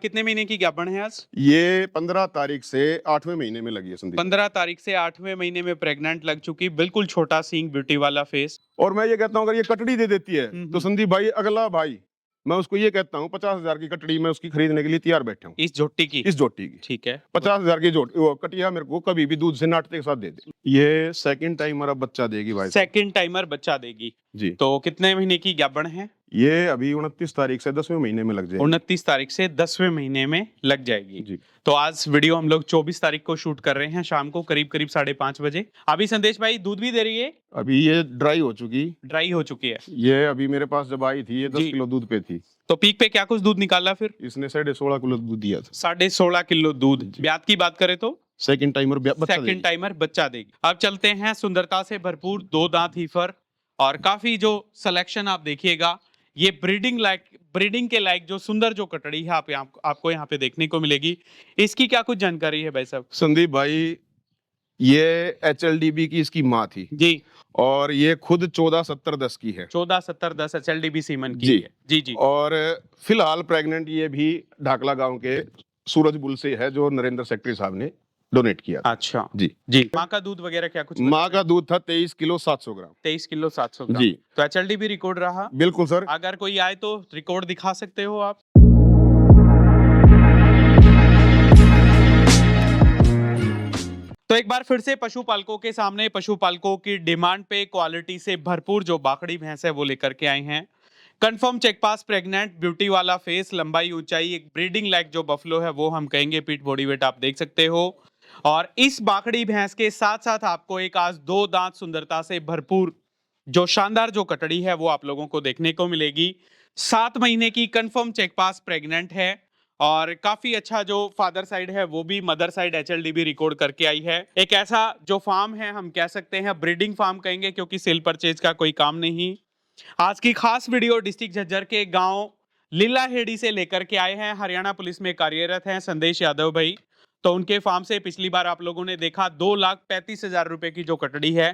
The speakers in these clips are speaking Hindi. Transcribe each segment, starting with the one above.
कितने महीने की ज्ञापन है आज? ये 15 तारीख से 8वें महीने में लगी है संदीप। 15 तारीख से 8वें महीने में प्रेग्नेंट लग चुकी, बिल्कुल छोटा सींग, ब्यूटी वाला फेस। और मैं ये कहता हूँ अगर ये कटड़ी दे देती है तो संदीप भाई अगला भाई मैं उसको ये कहता हूँ 50,000 की कटड़ी मैं उसकी खरीदने के लिए तैयार बैठा हूँ। इस झोटी की? इस जोटी की ठीक है। 50,000 की जोटी वो कटिया मेरे को कभी भी दूध से नाटते के साथ दे दे। ये सेकंड टाइम अब बच्चा देगी भाई। सेकंड टाइमर बच्चा देगी जी। तो कितने महीने की ज्ञापन है? ये अभी 29 तारीख से 10वें महीने में लग जाएगी। 29 तारीख से 10वें महीने में लग जाएगी जी। तो आज वीडियो हम लोग 24 तारीख को शूट कर रहे हैं शाम को करीब 5:30 बजे। अभी संदेश भाई दूध भी दे रही है? अभी ये ड्राई हो चुकी है। ये अभी मेरे पास जब आई थी ये 10 किलो दूध पे थी। तो पीक पे क्या कुछ दूध निकाला फिर? इसने 16.5 किलो दूध दिया था। 16.5 किलो दूध। ब्यात की बात करें तो सेकंड टाइमर बच्चा देगी। अब चलते हैं सुंदरता से भरपूर, 2 दांत हीफर और काफी जो सिलेक्शन आप देखिएगा, ये ब्रीडिंग के लायक जो सुंदर जो कटड़ी है आपको यहाँ पे देखने को मिलेगी। इसकी क्या कुछ जानकारी है भाई साहब? संदीप भाई ये HLDB की इसकी माँ थी जी। और ये खुद 1470-10 की है। 1470-10 HLDB सीमन की जी। है। जी जी। और फिलहाल प्रेग्नेंट ये भी ढाकला गांव के सूरजबुल से है जो नरेंद्र सेक्रेटरी साहब ने डोनेट किया। अच्छा जी जी। माँ का दूध वगैरह क्या कुछ? माँ का दूध था 23 किलो 700 ग्राम। 23 किलो 700 ग्राम। जी। तो HLDB रिकॉर्ड रहा? बिल्कुल सर। अगर कोई आए तो रिकॉर्ड दिखा सकते हो आप? तो एक बार फिर से पशुपालकों के सामने पशुपालकों की डिमांड पे क्वालिटी से भरपूर जो बाकड़ी भैंस है वो लेकर के आए हैं। कंफर्म चेकपास, प्रेग्नेंट, ब्यूटी वाला फेस, लंबाई ऊंचाई, एक ब्रीडिंग लायक जो बफलो है वो हम कहेंगे, पीठ बॉडी वेट आप देख सकते हो। और इस बाकड़ी भैंस के साथ साथ आपको एक आज 2 दांत सुंदरता से भरपूर जो शानदार जो कटड़ी है वो आप लोगों को देखने को मिलेगी। 7 महीने की कंफर्म चेकपास, प्रेग्नेंट है और काफी अच्छा जो फादर साइड है वो भी मदर साइड HLDB रिकॉर्ड करके आई है। एक ऐसा जो फार्म है हम कह सकते हैं ब्रीडिंग फार्म कहेंगे क्योंकि सेल परचेज का कोई काम नहीं। आज की खास वीडियो डिस्ट्रिक्ट झज्जर के गांव लीलाहेड़ी से लेकर के आए हैं। हरियाणा पुलिस में कार्यरत हैं संदेश यादव भाई। तो उनके फार्म से पिछली बार आप लोगों ने देखा 2,35,000 रुपए की जो कटड़ी है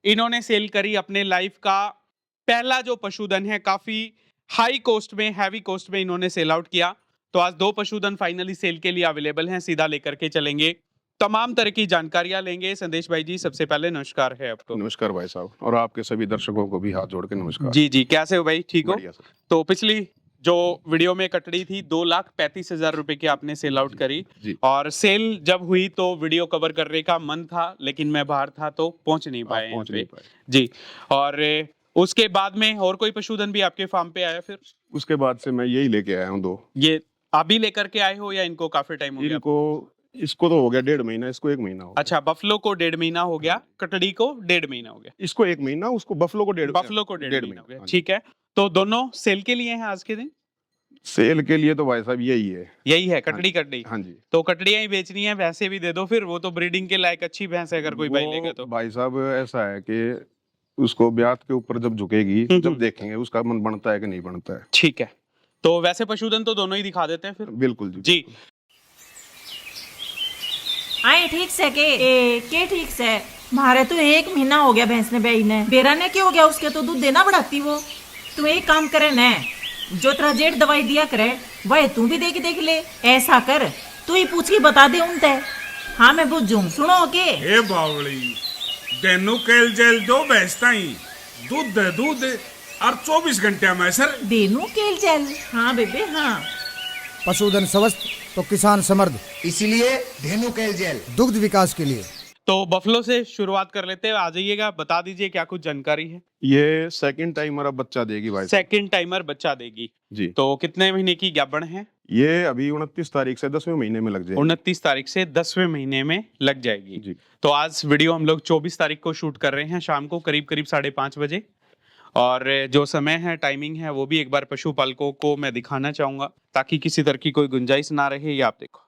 इन्होंने सेल करी। अपने लाइफ का पहला जो पशुधन है, काफी हाई कॉस्ट में, हैवी कॉस्ट में इन्होंने सेल आउट किया। तो आज 2 पशुधन फाइनली सेल के लिए अवेलेबल हैं, सीधा लेकर के चलेंगे, तमाम तरह की जानकारियां लेंगे। संदेश भाई जी सबसे पहले नमस्कार है आपको। नमस्कार भाई साहब और आपके सभी दर्शकों को भी हाथ जोड़ के नमस्कार। जी जी, कैसे हो भाई? ठीक हो? बढ़िया सर। तो पिछली जो वीडियो में कटड़ी थी 2,35,000 रुपए की आपने सेल आउट करी जी। और सेल जब हुई तो वीडियो कवर करने का मन था लेकिन मैं बाहर था तो पहुंच नहीं पाए यहाँ पे। जी। और उसके बाद में और कोई पशुधन भी आपके फार्म पे आया फिर? उसके बाद से मैं यही लेके आया हूँ 2। ये अभी लेकर के आए हो या इनको काफी टाइम हो गया? इसको तो हो गया 1.5 महीना, इसको 1 महीना हो गया। अच्छा, बफलो को 1.5 महीना हो गया, कटड़ी को 1.5 महीना हो गया। इसको 1 महीना, उसको बफलो को 1.5 महीना हो गया। ठीक है, तो दोनों सेल के लिए हैं आज के दिन? सेल के लिए तो भाई साहब यही है कटड़ी। हाँ जी। तो कटड़ियां ही बेचनी है, वैसे भी दे दो फिर, वो तो ब्रीडिंग के लायक अच्छी भैंस है अगर कोई भाई लेगा तो। भाई साहब ऐसा है कि उसको ब्यात के ऊपर जब झुकेगी जब देखेंगे उसका मन बनता है कि नहीं बनता है। ठीक है, तो वैसे पशुधन तो दोनों ही दिखा देते हैं फिर। बिल्कुल जी। आए ठीक से के ठीक से मारे तो 1 महीना हो गया भैंस ने बेई ने। बेरा ने क्या हो गया उसके? तो दूध देना बढ़ाती वो। तू एक काम करे न, जो तेरा जेठ दवाई दिया करे वह तू भी देख ले। ऐसा कर तू ही पूछ के बता दे उनते। हाँ मैं बुझूं, सुनो के ए बावली देनु केल जेल दो भैंसता ही दूध और 24 घंटे में सर देनु केल जेल। हाँ बेबे हाँ। पशुधन स्वस्थ तो किसान समृद्ध, इसीलिए धेनु केल जेल दुग्ध विकास के लिए। तो बफलो से शुरुआत कर लेते हैं, आ जाइएगा, बता दीजिए क्या कुछ जानकारी है। ये सेकंड टाइमर अब बच्चा देगी भाई। सेकंड टाइमर बच्चा देगी जी। तो कितने महीने की ज्ञापन है? ये अभी 29 तारीख से 10वें महीने में लग जाएगी। 29 तारीख से 10वें महीने में लग जाएगी जी। तो आज वीडियो हम लोग 24 तारीख को शूट कर रहे हैं शाम को करीब 5:30 बजे। और जो समय है, टाइमिंग है, वो भी एक बार पशुपालकों को मैं दिखाना चाहूंगा ताकि किसी तरह की कोई गुंजाइश ना रहे। ये आप देखो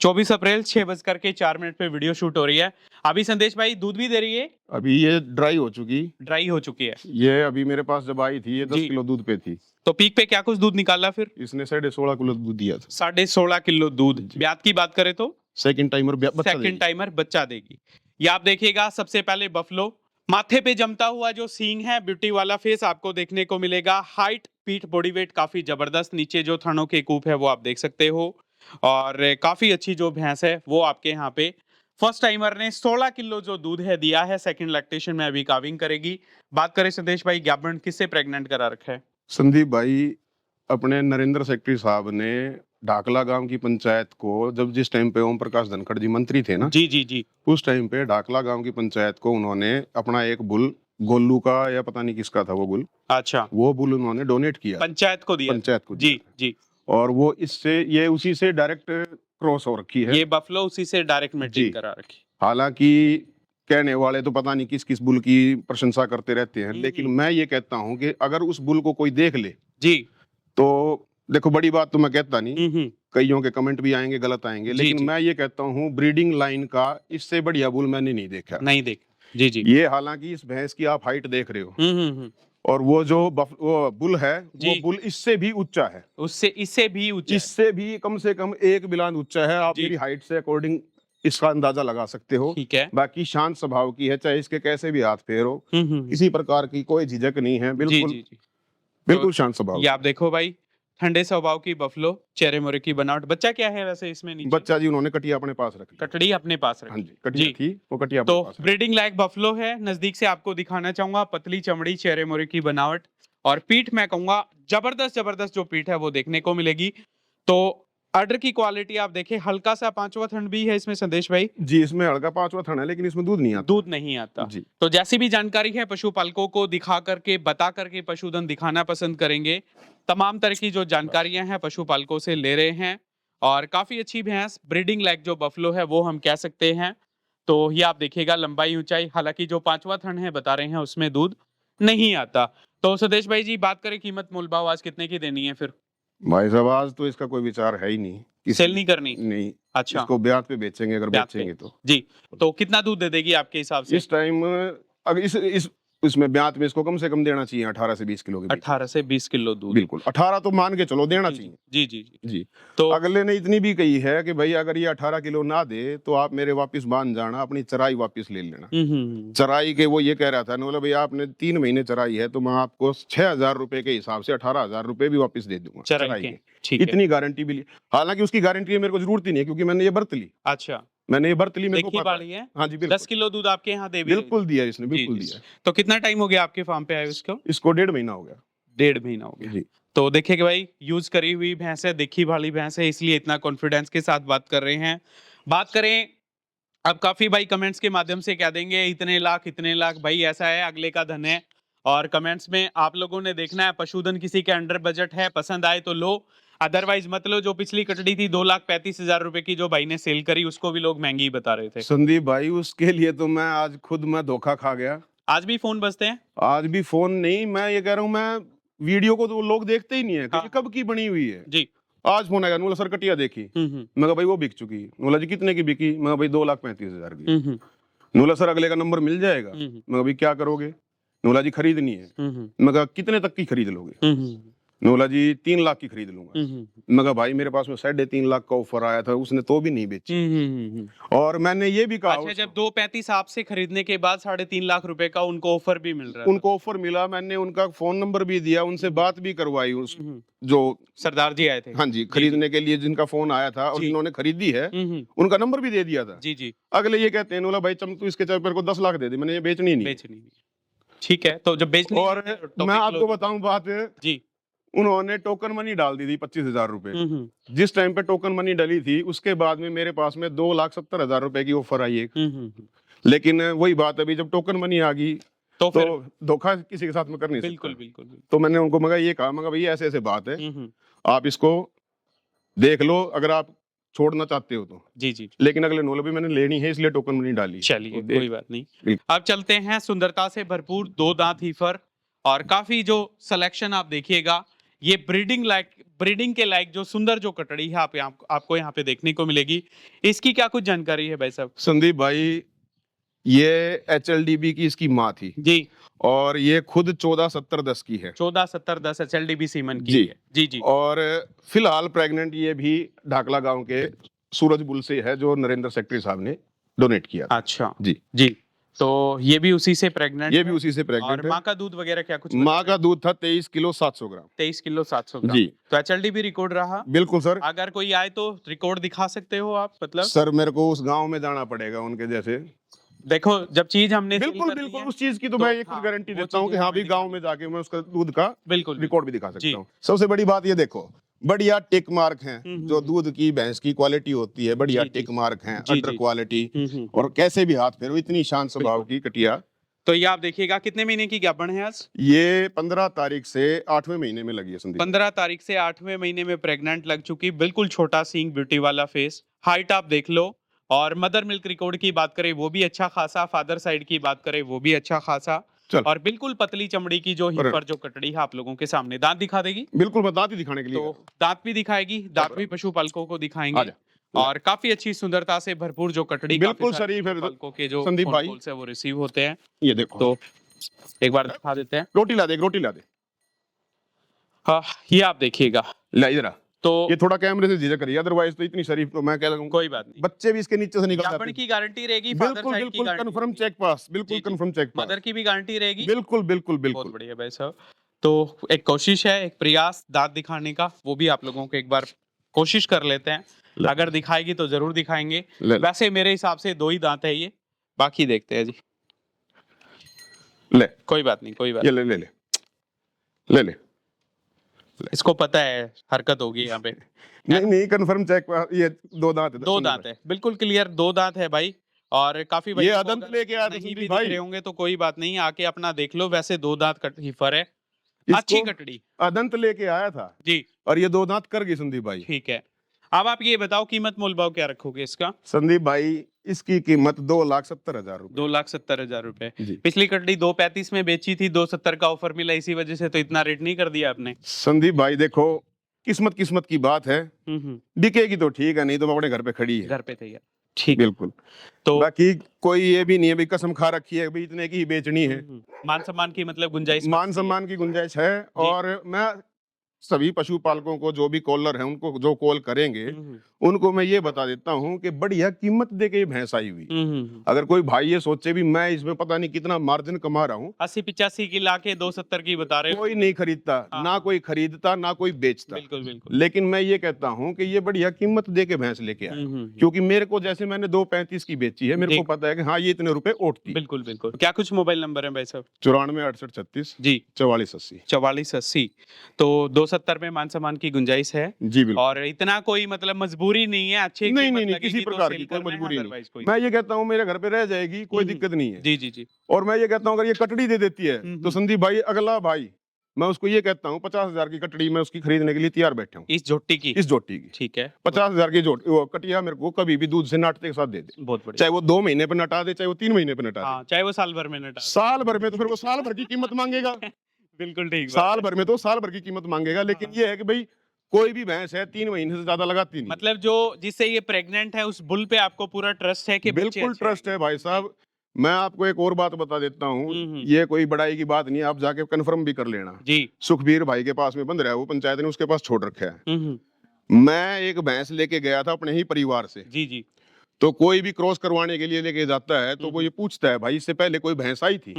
24 अप्रैल 6:04 पे वीडियो शूट हो रही है। अभी संदेश भाई दूध भी दे रही है? अभी ये ड्राई हो चुकी है। ये अभी मेरे पास जब आई थी ये 10 किलो दूध पे थी। तो पीक पे क्या कुछ दूध निकाला फिर? इसने 16.5 किलो दूध दिया था। 16.5 किलो दूध। ब्यात की बात करें तो सेकंड टाइमर बच्चा देगी। ये आप देखिएगा, सबसे पहले बफलो माथे पे जमता हुआ जो सींग है, ब्यूटी वाला फेस आपको देखने को मिलेगा। हाइट, पीठ, बॉडी वेट काफी जबरदस्त। नीचे जो थनों के कूप है वो आप देख सकते हो और काफी अच्छी जो भैंस है वो आपके यहाँ पे फर्स्ट टाइमर ने 16 किलो जो दूध है दिया है। सेकंड लैक्टेशन में अभी काविंग करेगी। बात करें संदेश भाई, गाबन किससे प्रेग्नेंट करा रखा है? संदीप भाई अपने नरेंद्र सेक्रेटरी साहब ने ढाकला गांव की पंचायत को, जब जिस टाइम पे ओम प्रकाश धनखड़ जी मंत्री थे ना, जी जी जी। उस टाइम पे ढाकला गांव की पंचायत को उन्होंने अपना एक बुल, गोल्लू का या पता नहीं किसका था वो बुल, अच्छा, वो बुल उन्होंने डोनेट किया पंचायत को दिया? पंचायत को जी दिया। जी। और वो इससे ये उसी से डायरेक्ट क्रॉस हो रखी है। ये बफलो उसी से डायरेक्ट जी। मेटिंग करा रखी। हालांकि कहने वाले तो पता नहीं किस किस बुल की प्रशंसा करते रहते हैं, लेकिन मैं ये कहता हूं कि अगर उस बुल को कोई देख ले जी। तो देखो, बड़ी बात तो मैं कहता नहीं, हम्म। कईयों के कमेंट भी आएंगे, गलत आएंगे, जी, लेकिन जी। मैं ये कहता हूँ ब्रीडिंग लाइन का इससे बढ़िया बुल मैंने नहीं देखा। नहीं देख। जी जी। ये हालांकि इस भैंस की आप हाइट देख रहे हो, हम्म। और वो जो वो बुल है वो जी। बुल इससे भी ऊंचा है, उससे इससे भी ऊंचा है। इससे भी कम से कम एक बिलान ऊंचा है। आप जी। मेरी हाइट से अकॉर्डिंग इसका अंदाजा लगा सकते हो। ठीक है। बाकी शांत स्वभाव की है, चाहे इसके कैसे भी हाथ फेरो, हम्म। किसी प्रकार की कोई झिझक नहीं है, जी बिल्कुल जी जी। बिल्कुल शांत स्वभाव। ये आप देखो भाई, ठंडे स्वभाव की बफलो, चेहरे मोरे की बनावट। बच्चा क्या है वैसे इसमें नीचे? बच्चा जी उन्होंने कटिया अपने पास रखी। कटड़ी अपने पास हाँ रखी। जी, कटिया जी। थी, वो कटिया अपने तो पास रखी। ब्रीडिंग लायक बफलो है। नजदीक से आपको दिखाना चाहूंगा, पतली चमड़ी, चेहरे मोरे की बनावट और पीठ मैं कहूंगा जबरदस्त जबरदस्त जो पीठ है वो देखने को मिलेगी। तो ऑर्डर की क्वालिटी आप देखें, हल्का सा पांचवा थन भी है इसमें संदेश भाई। जी, इसमें हल्का पांचवा थन है, लेकिन इसमें दूध नहीं आता। दूध नहीं आता। जी। तो जैसी भी जानकारी है पशुपालकों को दिखा करके, बता करके पशुधन दिखाना पसंद करेंगे। तमाम तरह की जो जानकारियां हैं पशुपालकों से ले रहे हैं और काफी अच्छी भैंस, ब्रीडिंग लायक जो बफलो है वो हम कह सकते हैं। तो ये आप देखिएगा, लंबाई ऊंचाई, हालांकि जो पांचवा थन है बता रहे हैं उसमें दूध नहीं आता। तो सदेश भाई जी, बात करें कीमत मोल भाव आज कितने की देनी है फिर? भाई साहब आज तो इसका कोई विचार है ही नहीं, सेल नहीं करनी? नहीं। अच्छा, इसको ब्याज पे बेचेंगे, अगर ब्याज पे। बेचेंगे तो। जी। तो कितना दूध दे देगी आपके हिसाब से? इस टाइम अगर इसमें ब्याज में इसको कम से कम देना चाहिए 18 से 20 किलो के बीच। 18 से 20 किलो दूध। बिल्कुल 18 तो मान के चलो देना जी चाहिए। जी जी जी। जी। तो अगले ने इतनी भी कही है कि भाई अगर ये 18 किलो ना दे तो आप मेरे वापस बांध जाना, अपनी चराई वापस ले लेना। चराई के वो ये कह रहा था, बोला भाई आपने 3 महीने चराई है तो मैं आपको 6,000 रुपए के हिसाब से 18,000 रुपए भी वापस दे दूंगा चराई के। ठीक है। इतनी गारंटी भी ली। हालांकि उसकी गारंटी की मेरे को जरूरत ही नहीं है, क्योंकि मैंने ये बर्त ली। अच्छा, मैंने ये बर्त ली, मेरे को देखी पता बाड़ी है। हाँ जी, बिल्कुल 10 किलो दूध आपके यहाँ दे भी बिल्कुल दिया इसने, जी, बिल्कुल जी। दिया। तो कितना टाइम हो गया आपके फार्म पे आए उसको? इसको 1.5 महीना हो गया। 1.5 महीना हो गया जी। तो देखिए कि भाई यूज करी हुई भैंस है, देखी भाली भैंस है, इसलिए इतना कॉन्फिडेंस के साथ बात कर रहे हैं। बात करें, अब काफी भाई कमेंट्स के माध्यम से कह देंगे इतने लाख भाई ऐसा है, अगले का धन है। और कमेंट्स में आप लोगों ने देखना है, पशुधन किसी के अंडर बजट है, पसंद आए तो लो, अदरवाइज मत लो। जो पिछली कटड़ी थी 2,35,000 रुपए की जो भाई ने सेल करी, उसको भी लोग महंगी बता रहे थे। संदीप भाई उसके लिए तो मैं आज खुद मैं धोखा खा गया। आज भी फोन बजते हैं? आज भी फोन नहीं, मैं ये कह रहा हूँ, मैं वीडियो को तो लोग देखते ही नहीं है कि हाँ। ये कब की बनी हुई है। जी। आज फोन आएगा, बोला सर कटिया देखी, मैं कहा भाई वो बिक चुकी। बोला जी कितने की बिकी? मैं कहा भाई 2,35,000 की। बोला सर अगले का नंबर मिल जाएगा। मैं कहा भाई क्या करोगे? बोला जी खरीदनी है। मैं कहा कितने तक की खरीद लोगे? बोला जी 3 लाख की खरीद लूंगा। मैं कहा भाई मेरे पास में 3.5 लाख का ऑफर आया था, उसने तो भी नहीं बेची। और मैंने ये भी कहा अच्छा, जब 2,35 आपसे खरीदने के बाद 3.5 लाख रुपए का उनको ऑफर भी मिल रहा है? उनको ऑफर मिला, मैंने उनका फोन नंबर भी दिया, उनसे बात भी करवाई। उस जो सरदार जी आए थे, हाँ जी, खरीदने के लिए जिनका फोन आया था और जिन्होंने खरीदी है, उनका नंबर भी दे दिया था। जी जी। अगले ये कहते हैं, बोला भाई चम तू इसके चक्कर को 10 लाख दे दे, मैंने ये बेचनी नहीं। बेचनी नहीं। ठीक है, तो जब बेचनी और मैं आपको बताऊं बात जी, उन्होंने टोकन मनी डाल दी थी 25,000 रुपए। जिस टाइम पे टोकन मनी डली थी उसके बाद में मेरे पास में 2,70,000 रुपए की ऑफर आई एक। लेकिन वही बात, अभी जब टोकन मनी आ गई तो धोखा किसी के साथ में कर नहीं सकता। बिल्कुल बिल्कुल। तो मैंने उनको मगर ये कहा, मगर भैया ऐसे ऐसे बात है, आप इसको देख लो, अगर आप छोड़ना चाहते हो तो। जी जी। लेकिन अगले नोले भी मैंने लेनी है, इसलिए टोकन मनी डाली। चलिए तो कोई बात नहीं। अब चलते हैं, सुंदरता से भरपूर 2 दांत हीफर और काफी जो सिलेक्शन आप देखिएगा, ये ब्रीडिंग के लायक जो सुंदर जो कटड़ी है आपको यहाँ पे देखने को मिलेगी। इसकी क्या कुछ जानकारी है भाई साहब? संदीप भाई ये HLDB की इसकी माँ थी जी, और ये खुद 147010 की है। 147010 HLDB सीमन की जी। है। जी जी। और फिलहाल प्रेग्नेंट ये भी ढाकला गांव के सूरज बुल से है, जो नरेंद्र सेक्रेटरी साहब ने डोनेट किया था। अच्छा जी जी। तो ये भी उसी से प्रेग्नेंट ये भी उसी से और प्रेग्नेंट माँ है। का दूध वगैरह क्या कुछ माँ का दूध था 23 किलो 700 ग्राम। 23 किलो 700 ग्राम। जी। तो एचएलडी भी रिकॉर्ड रहा। बिल्कुल सर। अगर कोई आए तो रिकॉर्ड दिखा सकते हो आप, मतलब सर मेरे को उस गांव में जाना पड़ेगा उनके जैसे। देखो जब चीज हमने seal बिल्कुल कर दी बिल्कुल है, उस चीज की तो तो मैं ये हाँ, खुद गारंटी वो देता हूँ कि चीजें हाँ भी हमें गांव में जाके मैं उसका दूध का बिल्कुल रिकॉर्ड भी दिखा जी। सकता हूँ। सबसे बड़ी बात ये देखो, बढ़िया टिक मार्क हैं, जो दूध की भैंस की क्वालिटी होती है, बढ़िया जी, जी। टिक मार्क हैं, जी, अडर जी। क्वालिटी, और कैसे भी हाथ फेरो, इतनी शांत स्वभाव की कटिया। तो ये आप देखिएगा कितने महीने की ज्ञापन है आज? ये 15 तारीख से 8वें महीने में लगी है संदीप। 15 तारीख से 8वें महीने में प्रेग्नेंट लग चुकी, बिल्कुल छोटा सींग, ब्यूटी वाला फेस, हाइट आप देख लो। और मदर मिल्क रिकॉर्ड की बात करें वो भी अच्छा खासा, फादर साइड की बात करें वो भी अच्छा खासा, चल। और बिल्कुल पतली चमड़ी की जो हिपर जो कटड़ी है आप लोगों के सामने। दांत दिखा देगी? बिल्कुल बता दी दिखाने के लिए। तो दांत भी दिखाएगी, दांत भी पशुपालकों को दिखाएंगे। आजा। और काफी अच्छी सुंदरता से भरपूर जो कटड़ी, बिल्कुल काफी सारे शरीफ है पशुपालकों के जो संदीप फोन भाई। कॉल्स है वो रिसीव होते हैं। ये देखो, तो एक बार दिखा देते हैं। रोटी ला दे, एक रोटी ला दे। हाँ, ये आप देखिएगा। ला इधर आ। तो ये थोड़ा कैमरे से झिझक रही है, अदरवाइज तो इतनी शरीफ तो मैं कह दूंगा। कोई बात नहीं, बच्चे भी इसके नीचे से निकल ज्ञापन जाते हैं। की गारंटी रहेगी, फादर बिल्कुल साइड की बिल्कुल गारंटी कंफर्म रहेगी। चेक पास, जी, बिल्कुल जी। Confirm check pass. मदर की भी गारंटी रहेगी। बिल्कुल बिल्कुल बहुत बिल्कुल। बढ़िया भाई साहब। तो एक कोशिश है, एक प्रयास दांत दिखाने का, वो भी आप लोगों को एक बार कोशिश कर लेते हैं। ले। अगर दिखाएगी तो जरूर दिखाएंगे। ले। वैसे मेरे हिसाब से 2 ही दांत है ये, बाकी देखते हैं जी। ले, कोई बात नहीं, कोई बात ये ले ले ले ले ले। नहीं। इसको पता है हरकत होगी यहाँ पे। नहीं नहीं, कंफर्म चेक पास। ये 2 दांत है। 2 दांत है, बिल्कुल क्लियर 2 दांत है भाई। और काफी ये भैया को अदंत अगर लेके आया था नहीं संदीप भी भाई। दिख रहे होंगे तो कोई बात नहीं, आके अपना देख लो। वैसे 2 दांत हिफर है, अच्छी इसको कटड़ी अदंत लेके आया था जी। और ये 2 दांत कर गई संदीप भाई। ठीक है, अब आप ये बताओ कीमत मोल भाव क्या रखोगे इसका? संदीप भाई इसकी कीमत 2,70,000 रुपए। 2,70,000 रुपए। जी। पिछली कटड़ी 2,35 में बेची थी, 2,70 का ऑफर मिला, इसी वजह से तो इतना रेट नहीं कर दिया आपने। संदीप भाई देखो, किस्मत किस्मत की बात है, बिकेगी तो ठीक है, नहीं तो अपने घर पे खड़ी है। घर पे तैयार, ठीक है। बिल्कुल। तो बाकी कोई ये भी नहीं है भाई कसम खा रखी है भाई इतने की ही बेचनी है। मान सम्मान की मतलब गुंजाइश मान सम्मान की गुंजाइश है। और मैं सभी पशुपालकों को, जो भी कॉलर हैं, उनको जो कॉल करेंगे उनको मैं ये बता देता हूँ कि बढ़िया कीमत दे के ये भैंस आई हुई। अगर कोई भाई ये सोचे भी मैं इसमें पता नहीं कितना मार्जिन कमा रहा हूँ, 80-85 की लाके 2,70 की बता रहे हो। कोई नहीं खरीदता, हाँ। ना कोई खरीदता ना कोई बेचता। बिल्कुल बिल्कुल। लेकिन मैं ये कहता हूँ कि ये बढ़िया कीमत दे के भैंस लेके आए, क्योंकि मेरे को जैसे मैंने 2,35 की बेची है, मेरे को पता है कि हाँ ये इतने रुपए ओटती है। बिल्कुल बिल्कुल। क्या कुछ मोबाइल नंबर है भाई साहब? 94 68 36 जी 44 80। 44 80। तो 2,70 में मान सम्मान की गुंजाइश है। जी बिल्कुल। और इतना कोई मतलब मजबूरी नहीं है, अच्छी नहीं कीमत नहीं नहीं, लगेगी किसी तो प्रकार सेल की कोई करना है, मजबूरी otherwise कोई। नहीं। मैं ये कहता हूँ मेरे घर पे रह जाएगी, कोई दिक्कत नहीं है। जी जी जी। और मैं ये कहता हूँ अगर ये कटड़ी दे देती है तो संदीप भाई अगला भाई, मैं उसको ये कहता हूँ 50,000 की कटड़ी मैं उसकी खरीदने के लिए तैयार बैठा हूँ, इस झोटी की? इस जोटी की। ठीक है, 50,000 की जोटी, वो कटिया मेरे को कभी भी दूध से नाटते के साथ दे दे, बहुत बढ़िया। चाहे वो 2 महीने पे नटा दे, चाहे वो 3 महीने पे नटा दे। हाँ, चाहे वो साल भर में नटा दे। साल भर में तो फिर वो साल भर की कीमत मांगेगा। बिल्कुल ठीक बात साल है। भर में तो साल भर की कीमत मांगेगा। लेकिन ये है कि भाई कोई भी भैंस है 3 महीने से ज्यादा लगाती नहीं। मतलब जो जिससे ये प्रेग्नेंट है उस बुल पे आपको पूरा ट्रस्ट है कि बच्चे बिल्कुल अच्छे ट्रस्ट है भाई साहब। मैं आपको एक और बात बता देता हूँ, ये कोई बड़ाई की बात नहीं है, आप जाके कंफर्म भी कर लेना। जी। सुखबीर भाई के पास में बंद रहा है, वो पंचायत ने उसके पास छोड़ रखा है। मैं एक भैंस लेके गया था अपने ही परिवार से। जी जी। तो कोई भी क्रॉस करवाने के लिए लेके जाता है तो वो ये पूछता है भाई इससे पहले कोई भैंस आई थी?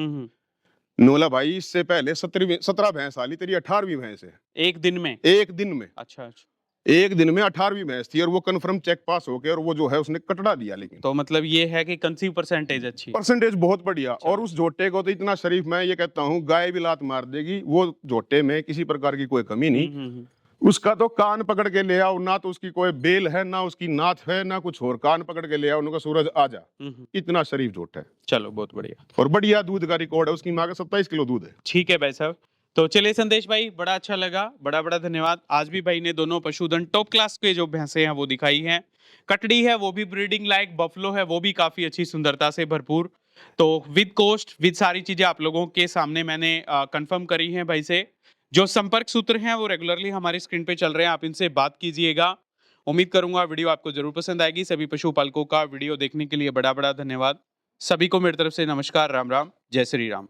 नोला भाई इससे पहले 17 भैंस आली, तेरी 18वीं भैंस है। एक दिन में? एक दिन में। अच्छा अच्छा। एक दिन में 18वीं भैंस थी और वो कंफर्म चेक पास हो गया और वो जो है उसने कटड़ा दिया। लेकिन तो मतलब ये है कि कंसीव परसेंटेज अच्छी। परसेंटेज बहुत बढ़िया। और उस जोटे को तो इतना शरीफ, मैं ये कहता हूँ गाय भी लात मार देगी, वो जोटे में किसी प्रकार की कोई कमी नहीं। उसका तो कान पकड़ के ले आओ, ना तो उसकी कोई बेल है, ना उसकी नाथ है, ना कुछ और। कान पकड़ के ले आओ, उनका सूरज आ जा, इतना शरीफ जोट है। चलो बहुत बढ़िया। और बढ़िया दूध का रिकॉर्ड है, उसकी माँ का 27 किलो दूध है। ठीक है भाई साहब। तो चलिए संदेश भाई, बड़ा अच्छा लगा, बड़ा बड़ा धन्यवाद। आज भी भाई ने दोनों पशुधन टॉप क्लास के जो भैंसे हैं वो दिखाई हैं। कटड़ी है वो भी ब्रीडिंग लायक, बफलो है वो भी काफी अच्छी सुंदरता से भरपूर। तो विद कोस्ट विद सारी चीजें आप लोगों के सामने मैंने कंफर्म करी हैं भाई से। जो संपर्क सूत्र हैं वो रेगुलरली हमारी स्क्रीन पे चल रहे हैं, आप इनसे बात कीजिएगा। उम्मीद करूंगा वीडियो आपको जरूर पसंद आएगी। सभी पशुपालकों का वीडियो देखने के लिए बड़ा बड़ा धन्यवाद। सभी को मेरी तरफ से नमस्कार, राम राम, जय श्री राम।